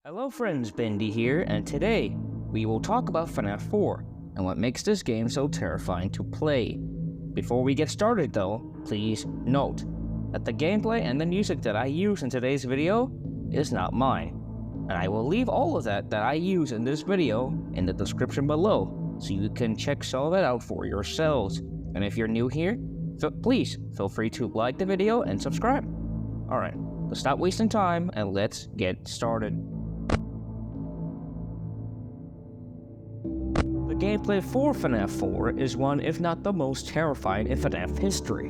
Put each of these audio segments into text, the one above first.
Hello friends, Bendy here, and today we will talk about Fnaf 4 and what makes this game so terrifying to play. Before we get started though, please note that the gameplay and the music that I use in today's video is not mine, and I will leave all of that I use in this video in the description below so you can check all that out for yourselves. And if you're new here, please feel free to like the video and subscribe. Alright, let's stop wasting time and let's get started. The gameplay for Fnaf 4 is one if not the most terrifying in Fnaf history.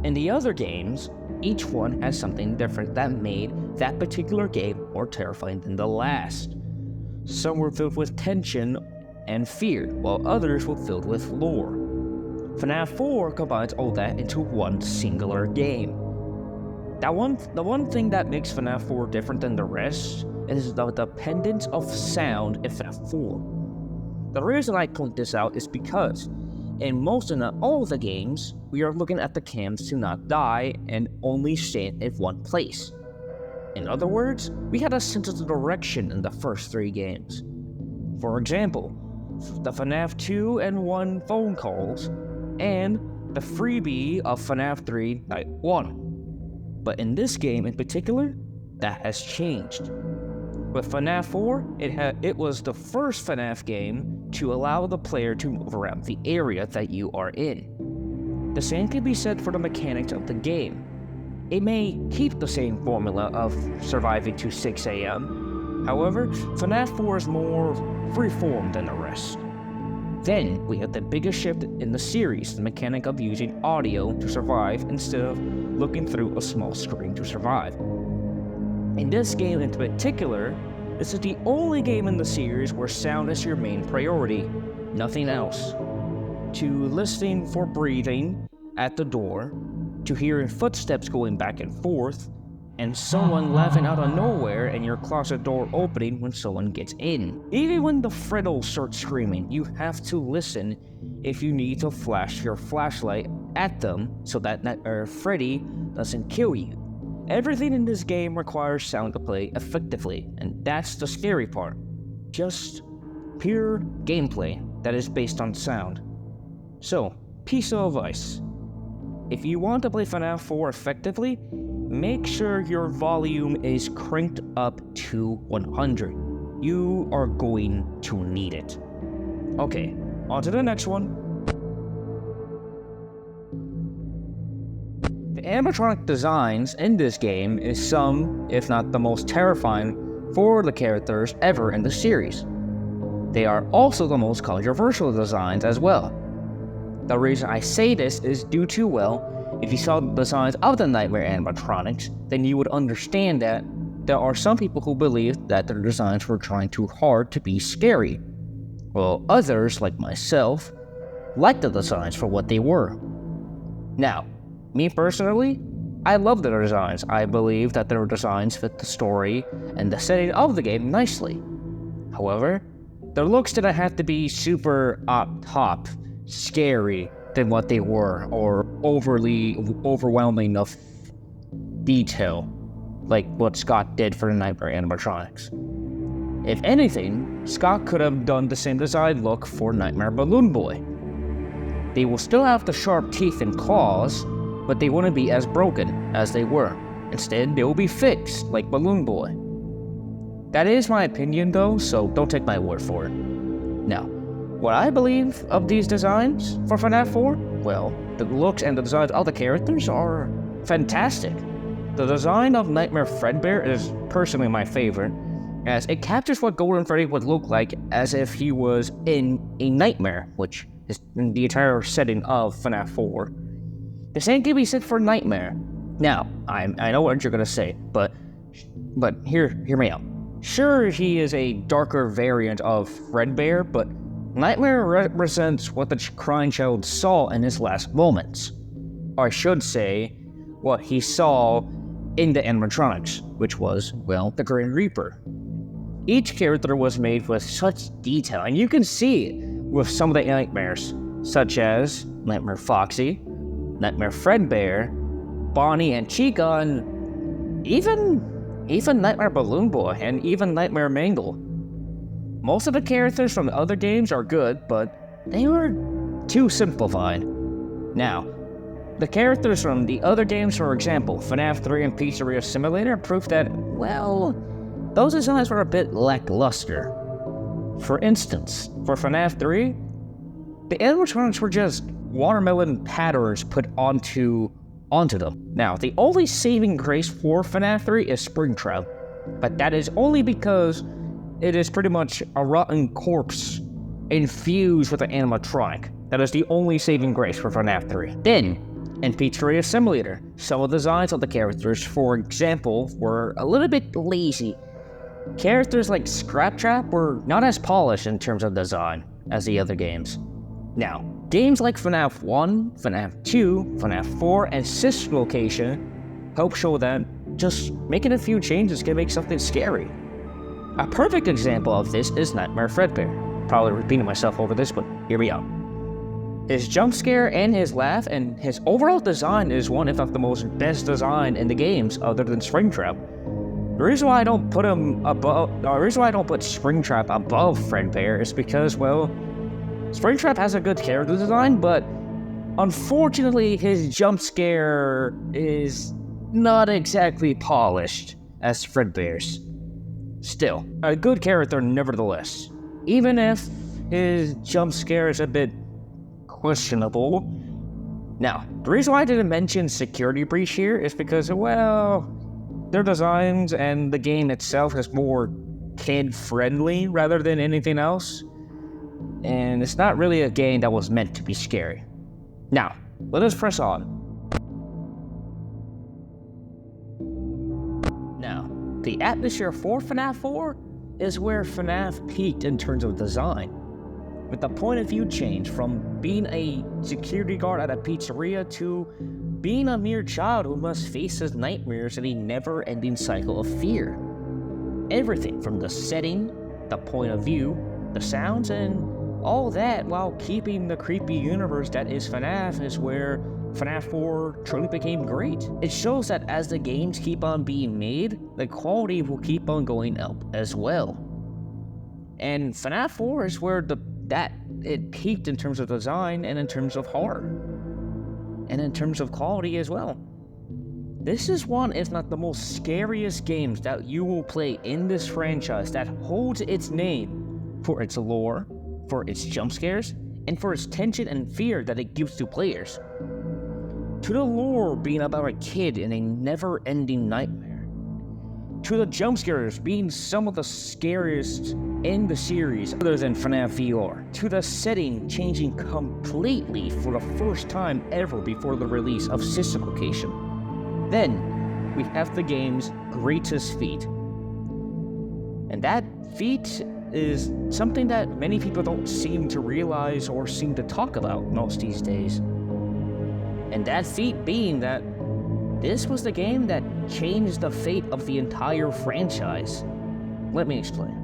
In the other games, each one has something different that made that particular game more terrifying than the last. Some were filled with tension and fear, while others were filled with lore. Fnaf 4 combines all that into one singular game. The one thing that makes Fnaf 4 different than the rest is the dependence of sound in Fnaf 4. The reason I point this out is because in most and not all of the games, we are looking at the cams to not die and only stand in one place. In other words, we had a sense of direction in the first 3 games. For example, the Fnaf 2 and 1 phone calls, and the freebie of Fnaf 3 Night 1. But in this game in particular, that has changed. With Fnaf 4, it was the first Fnaf game to allow the player to move around the area that you are in. The same can be said for the mechanics of the game. It may keep the same formula of surviving to 6 AM, however, Fnaf 4 is more freeform than the rest. Then, we have the biggest shift in the series, the mechanic of using audio to survive instead of looking through a small screen to survive. In this game in particular, this is the only game in the series where sound is your main priority, nothing else. To listening for breathing at the door, to hearing footsteps going back and forth, and someone laughing out of nowhere and your closet door opening when someone gets in. Even when the Freddy starts screaming, you have to listen if you need to flash your flashlight at them so that Freddy doesn't kill you. Everything in this game requires sound to play effectively, and that's the scary part. Just pure gameplay that is based on sound. So, piece of advice. If you want to play Fnaf 4 effectively, make sure your volume is cranked up to 100. You are going to need it. Okay, on to the next one. The animatronic designs in this game is some, if not the most terrifying for the characters ever in the series. They are also the most controversial designs as well. The reason I say this is due to, well, if you saw the designs of the Nightmare animatronics, then you would understand that there are some people who believe that their designs were trying too hard to be scary, while others, like myself, liked the designs for what they were. Now, me personally, I love their designs. I believe that their designs fit the story and the setting of the game nicely. However, their looks didn't have to be super top scary than what they were, or overly overwhelming of detail, like what Scott did for the Nightmare animatronics. If anything, Scott could have done the same design look for Nightmare Balloon Boy. They will still have the sharp teeth and claws, but they wouldn't be as broken as they were. Instead, they will be fixed, like Balloon Boy. That is my opinion though, so don't take my word for it. Now, what I believe of these designs for Fnaf 4? Well, the looks and the designs of the characters are fantastic. The design of Nightmare Fredbear is personally my favorite, as it captures what Golden Freddy would look like as if he was in a nightmare, which is the entire setting of Fnaf 4. The same can be said for Nightmare. Now, I know what you're gonna say, but hear me out. Sure, he is a darker variant of Fredbear, but Nightmare represents what the crying child saw in his last moments. Or I should say, what he saw in the animatronics, which was, well, the Grim Reaper. Each character was made with such detail, and you can see it with some of the nightmares, such as Nightmare Foxy, Nightmare Fredbear, Bonnie and Chica, and even even Nightmare Balloon Boy, and even Nightmare Mangle. Most of the characters from the other games are good, but they were too simplified. Now, the characters from the other games, for example, Fnaf 3 and Pizzeria Simulator, prove that, well, those designs were a bit lackluster. For instance, for Fnaf 3, the animatronics were just watermelon patterns put onto them. Now, the only saving grace for Fnaf 3 is Springtrap, but that is only because it is pretty much a rotten corpse infused with an animatronic. That is the only saving grace for Fnaf 3. Then, in Pizzeria Simulator, some of the designs of the characters, for example, were a little bit lazy. Characters like Scraptrap were not as polished in terms of design as the other games. Now, games like Fnaf 1, Fnaf 2, Fnaf 4, and Sister Location help show that just making a few changes can make something scary. A perfect example of this is Nightmare Fredbear. Probably repeating myself over this, but here we are. His jump scare and his laugh and his overall design is one, if not the most best design in the games other than Springtrap. The reason why I don't put Springtrap above Fredbear is because, well, Springtrap has a good character design, but unfortunately his jump scare is not exactly polished as Fredbear's. Still, a good character nevertheless, even if his jump scare is a bit questionable. Now, the reason why I didn't mention Security Breach here is because, well, their designs and the game itself is more kid-friendly rather than anything else. And it's not really a game that was meant to be scary. Now, let us press on. Now, the atmosphere for Fnaf 4 is where Fnaf peaked in terms of design. With the point of view change from being a security guard at a pizzeria to being a mere child who must face his nightmares in a never-ending cycle of fear. Everything from the setting, the point of view, the sounds, and all that while keeping the creepy universe that is Fnaf is where Fnaf 4 truly became great. It shows that as the games keep on being made, the quality will keep on going up as well. And Fnaf 4 is where it peaked in terms of design and in terms of horror. And in terms of quality as well. This is one, if not the most scariest games that you will play in this franchise that holds its name for its lore, for its jump scares, and for its tension and fear that it gives to players. To the lore being about a kid in a never-ending nightmare. To the jump scares being some of the scariest in the series other than Fnaf VR. To the setting changing completely for the first time ever before the release of Sister Location. Then, we have the game's greatest feat. And that feat is something that many people don't seem to realize or seem to talk about most these days. And that feat being that this was the game that changed the fate of the entire franchise. Let me explain.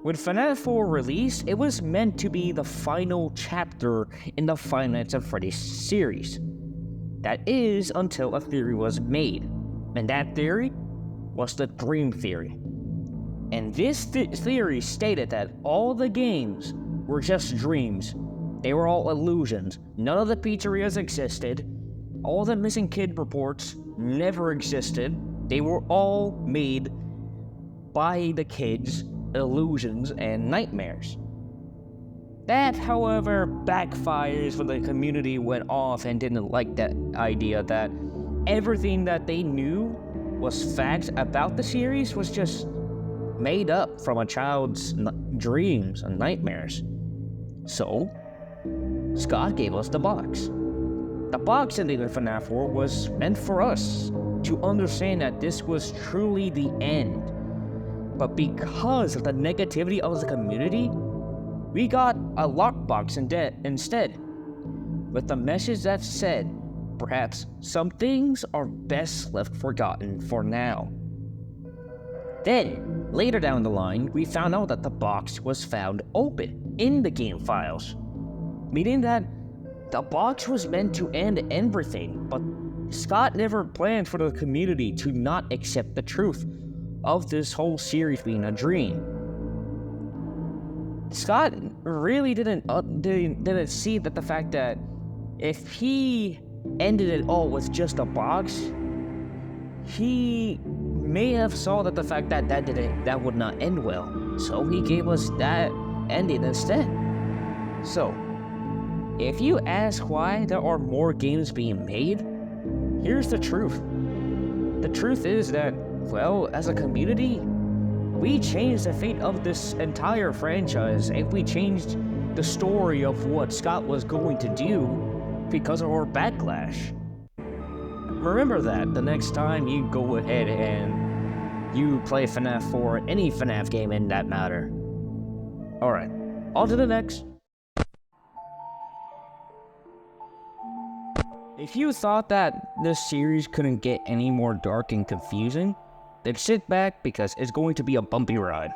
When Fnaf 4 released, it was meant to be the final chapter in the Five Nights at Freddy's series. That is, until a theory was made. And that theory was the Dream Theory. And this theory stated that all the games were just dreams. They were all illusions. None of the pizzerias existed. All the missing kid reports never existed. They were all made by the kids, illusions, and nightmares. That, however, backfires when the community went off and didn't like that idea that everything that they knew was facts about the series was just made up from a child's dreams and nightmares. So, Scott gave us the box. The box ending of Fnaf 4 was meant for us to understand that this was truly the end. But because of the negativity of the community, we got a lockbox instead, with the message that said, perhaps some things are best left forgotten for now. Then, later down the line, we found out that the box was found open in the game files, meaning that the box was meant to end everything, but Scott never planned for the community to not accept the truth of this whole series being a dream. Scott really didn't see that the fact that if he ended it all with just a box, he may have saw that the fact that that would not end well. So he gave us that ending instead. So, if you ask why there are more games being made, here's the truth. The truth is that, well, as a community, we changed the fate of this entire franchise, and we changed the story of what Scott was going to do because of our backlash. Remember that the next time you go ahead and you play Fnaf 4, any Fnaf game in that matter. Alright, on to the next. If you thought that this series couldn't get any more dark and confusing, then sit back because it's going to be a bumpy ride.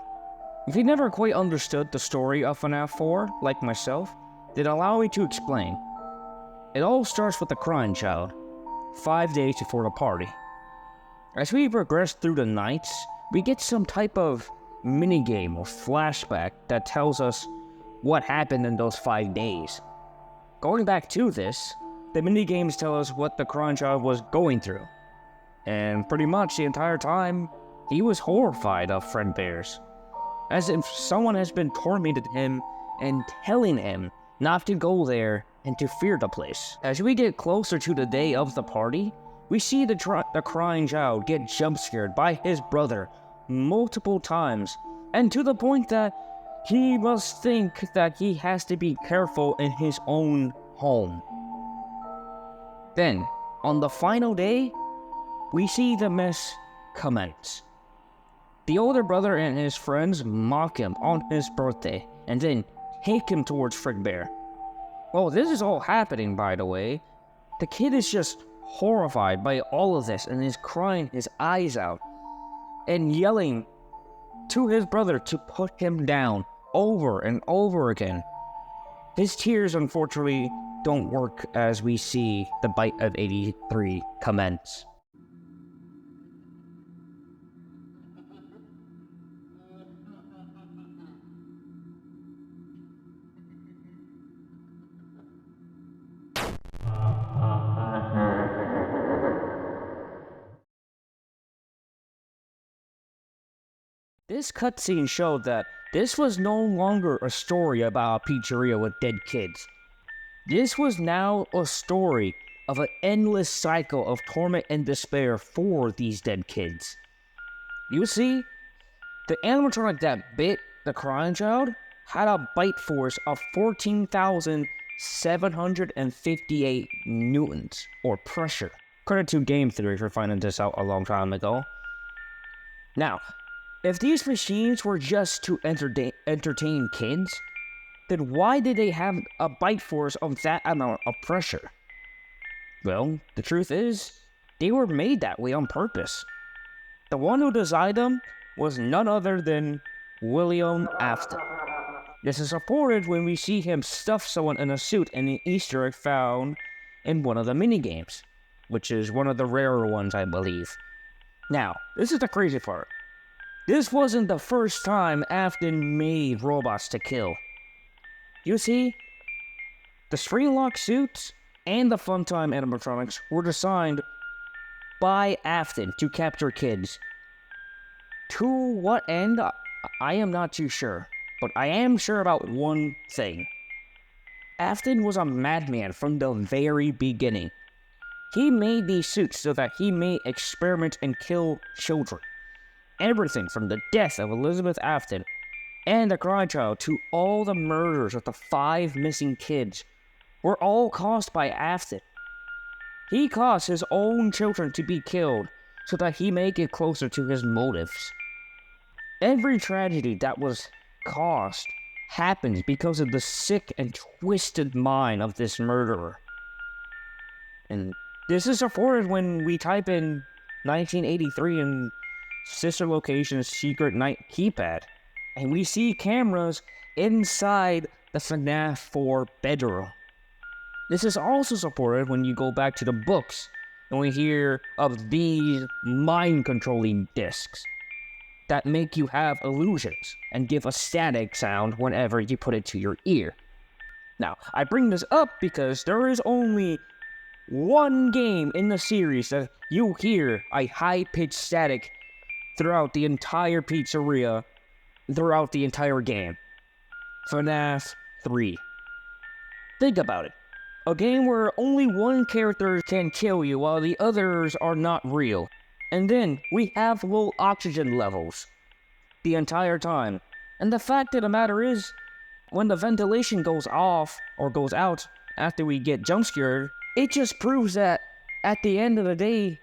If you never quite understood the story of Fnaf 4, like myself, then allow me to explain. It all starts with the crying child, 5 days before the party. As we progress through the nights, we get some type of minigame or flashback that tells us what happened in those 5 days. Going back to this, the minigames tell us what the crying child was going through. And pretty much the entire time, he was horrified of Fredbear's, as if someone has been tormenting him and telling him not to go there and to fear the place. As we get closer to the day of the party, we see the crying child get jump scared by his brother multiple times, and to the point that he must think that he has to be careful in his own home. Then, on the final day, we see the mess commence. The older brother and his friends mock him on his birthday, and then take him towards Fredbear. Well, this is all happening, by the way. The kid is just horrified by all of this and is crying his eyes out and yelling to his brother to put him down over and over again. His tears, unfortunately, don't work as we see the Bite of 83 commence. This cutscene showed that this was no longer a story about a pizzeria with dead kids. This was now a story of an endless cycle of torment and despair for these dead kids. You see, the animatronic that bit the crying child had a bite force of 14,758 newtons, or pressure. Credit to Game Theory for finding this out a long time ago. Now, if these machines were just to entertain kids, then why did they have a bite force of that amount of pressure? Well, the truth is, they were made that way on purpose. The one who designed them was none other than William Afton. This is supported when we see him stuff someone in a suit in an Easter egg found in one of the minigames, which is one of the rarer ones, I believe. Now, this is the crazy part. This wasn't the first time Afton made robots to kill. You see, the Springlock suits and the Funtime animatronics were designed by Afton to capture kids. To what end, I am not too sure, but I am sure about one thing. Afton was a madman from the very beginning. He made these suits so that he may experiment and kill children. Everything from the death of Elizabeth Afton and the crying child to all the murders of the 5 missing kids were all caused by Afton. He caused his own children to be killed so that he may get closer to his motives. Every tragedy that was caused happens because of the sick and twisted mind of this murderer. And this is supported when we type in 1983 in Sister Location's secret night keypad, and we see cameras inside the Fnaf 4 bedroom. This is also supported when you go back to the books and we hear of these mind-controlling discs that make you have illusions and give a static sound whenever you put it to your ear. Now, I bring this up because there is only one game in the series that you hear a high-pitched static throughout the entire pizzeria, throughout the entire game. Fnaf 3. Think about it. A game where only one character can kill you while the others are not real. And then we have low oxygen levels the entire time. And the fact of the matter is, when the ventilation goes off or goes out after we get jump scared, it just proves that at the end of the day,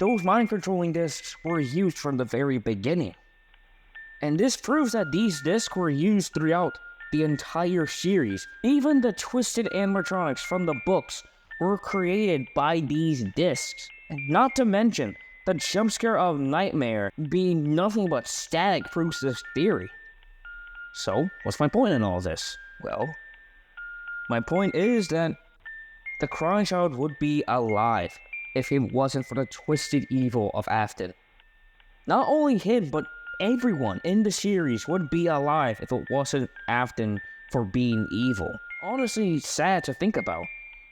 those mind controlling discs were used from the very beginning. And this proves that these discs were used throughout the entire series. Even the twisted animatronics from the books were created by these discs. And not to mention, the jump scare of Nightmare being nothing but static proves this theory. So, what's my point in all this? Well, my point is that the crying child would be alive if it wasn't for the twisted evil of Afton. Not only him, but everyone in the series would be alive if it wasn't Afton for being evil. Honestly, sad to think about.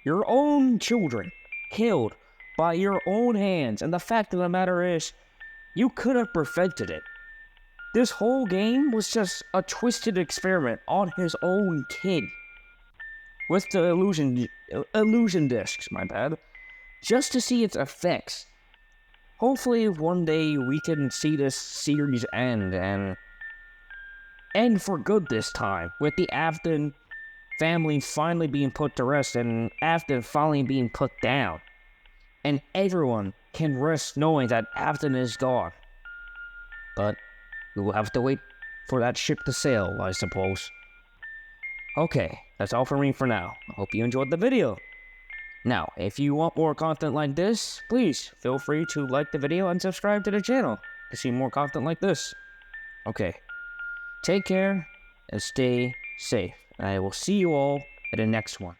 Your own children killed by your own hands, and the fact of the matter is, you could have prevented it. This whole game was just a twisted experiment on his own kid. With the illusion discs, my bad. Just to see its effects. Hopefully one day we can see this series end for good this time, with the Afton family finally being put to rest and Afton finally being put down. And everyone can rest knowing that Afton is gone. But we will have to wait for that ship to sail, I suppose. Okay, that's all for me for now. I hope you enjoyed the video. Now, if you want more content like this, please feel free to like the video and subscribe to the channel to see more content like this. Okay, take care and stay safe. I will see you all at the next one.